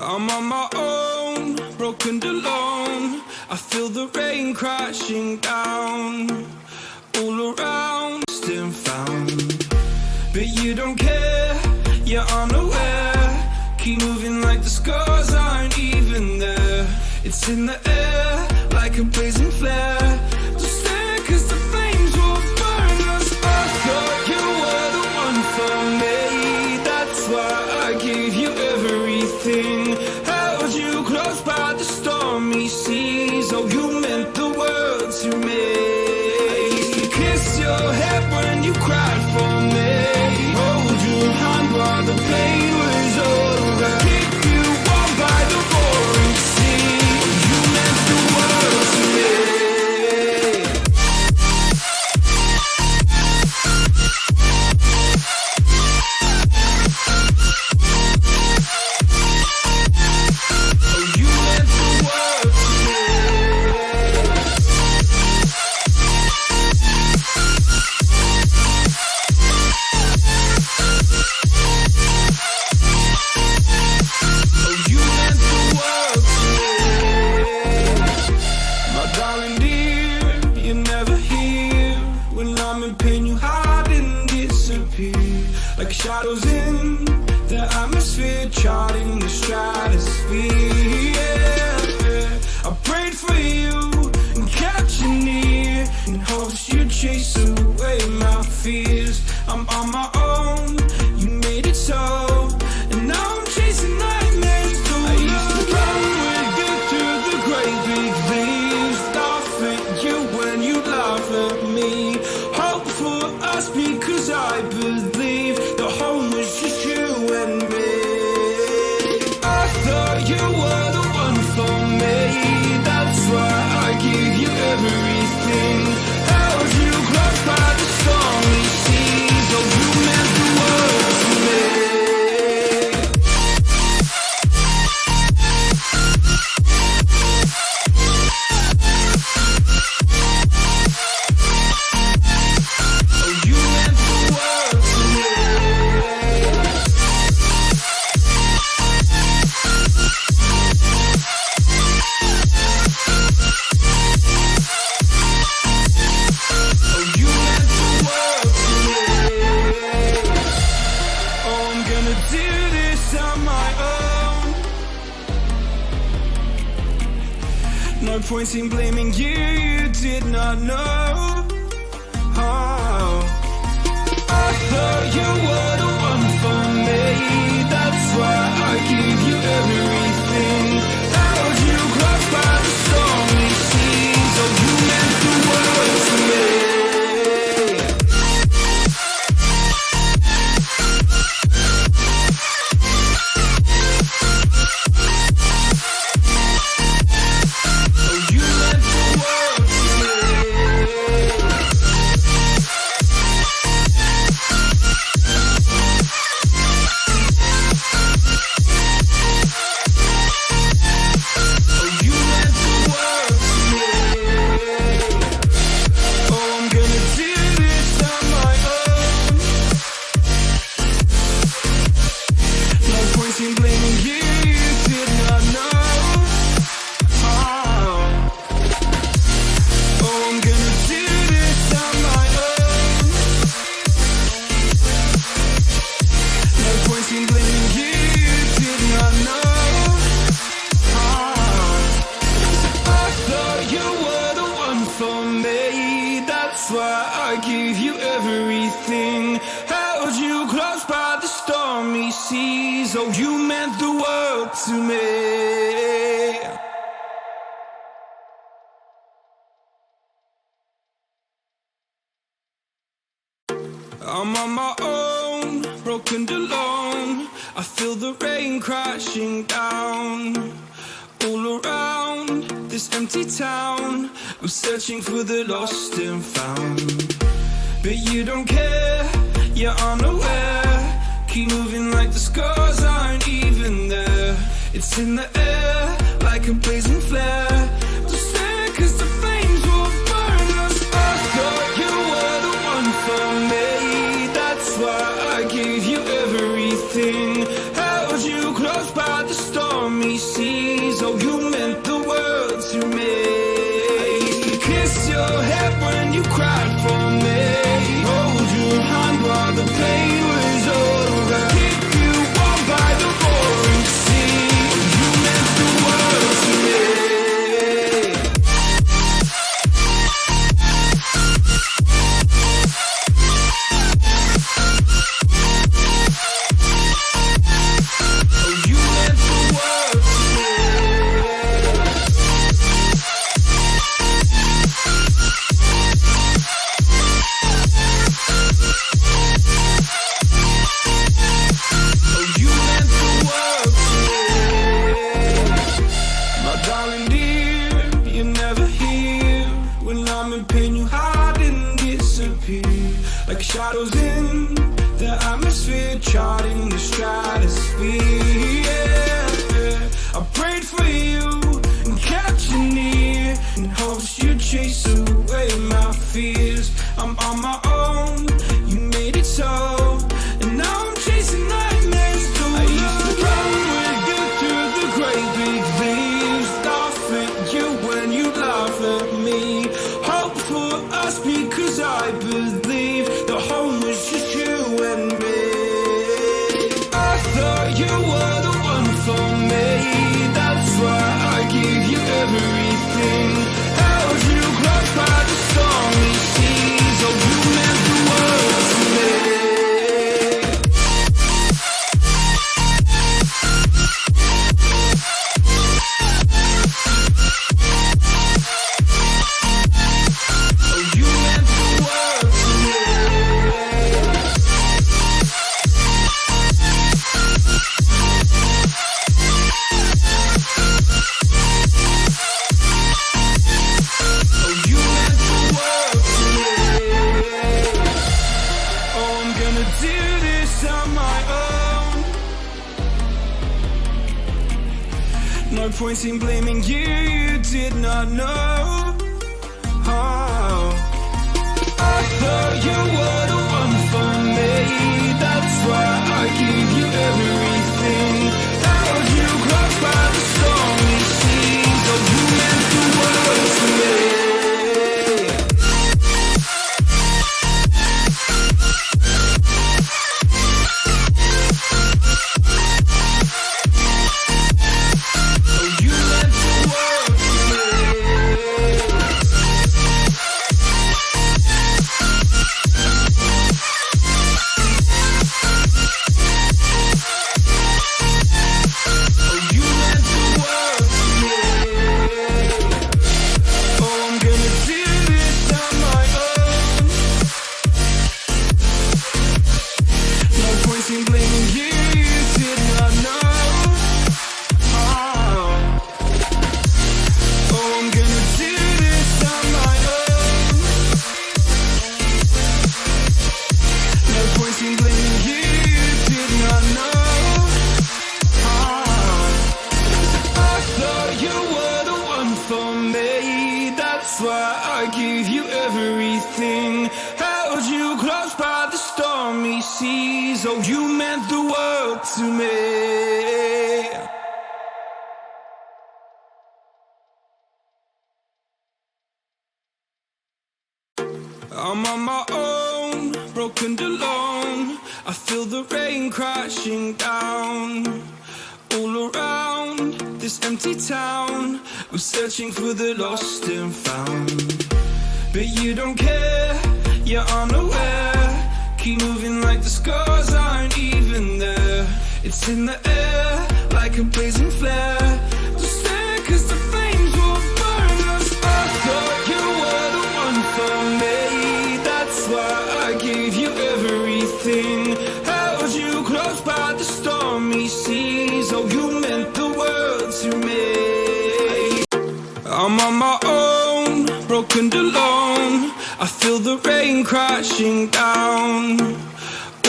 I'm on my own, broken and alone. I feel the rain crashing down all around, still found. But you don't care, you're unaware. Keep moving like the scars aren't even there. It's in the air, like a blazing flare. Just stare, cause the flames will burn us. I thought you were the one for me. That's why I gave you everything. Held you close by the stormy seas. Oh, you meant the world to me. I used to kiss your head when you cried for me. Hold your hand while the pain was over. Keep you warm by the roaring sea. Oh, you meant the world to me. Like shadows in the atmosphere, charting the stratosphere. Yeah. I prayed for you and kept you near in hopes you'd chase away my fears. I'm on my own, you made it so, and now I'm chasing nightmares too. I used to run with you through the great big leaves, laugh at you when you laugh at me. Hope for us because I believe the home was just you and me. I thought you were the one for me. That's why I gave you everything. Held you close by the stormy seas. Oh, you meant the world to me. No point in blaming you, you did not know. Oh, I thought you were the one for me. That's why I gave you everything. Held you close by the stormy seas. Oh, you meant the world to me. That's why I gave you everything. Held you close by the stormy seas. Oh, you meant the world to me. I'm on my own, broken and alone. I feel the rain crashing down all around this empty town. I'm searching for the lost and found. But you don't care, you're unaware. Keep moving like the scars aren't even there. It's in the air, like a blazing flare. Just stare, cause the flames will burn us. I thought you were the one for me. That's why I gave you everything. Held you close by the storm No point in blaming you, you did not know. Oh, I thought you were the one for me. That's why I give you everything. Held you close by the stormy seas. Oh, you meant the world to me. That's why I give you everything. Held you close by the stormy seas. Oh, you meant the world to me. I'm on my own, broken and alone. I feel the rain crashing down all around this empty town. I'm searching for the lost and found, but you don't care, you're unaware. Keep moving like the scars aren't even there. It's in the air like a blazing flare. Don't stare 'cause the flames will burn us. I thought you were the one for me. That's why I gave you everything. Held you close by the stormy seas. Oh, you meant the world to me. I'm on my own, broken and alone. I feel the rain crashing down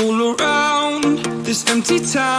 all around this empty town.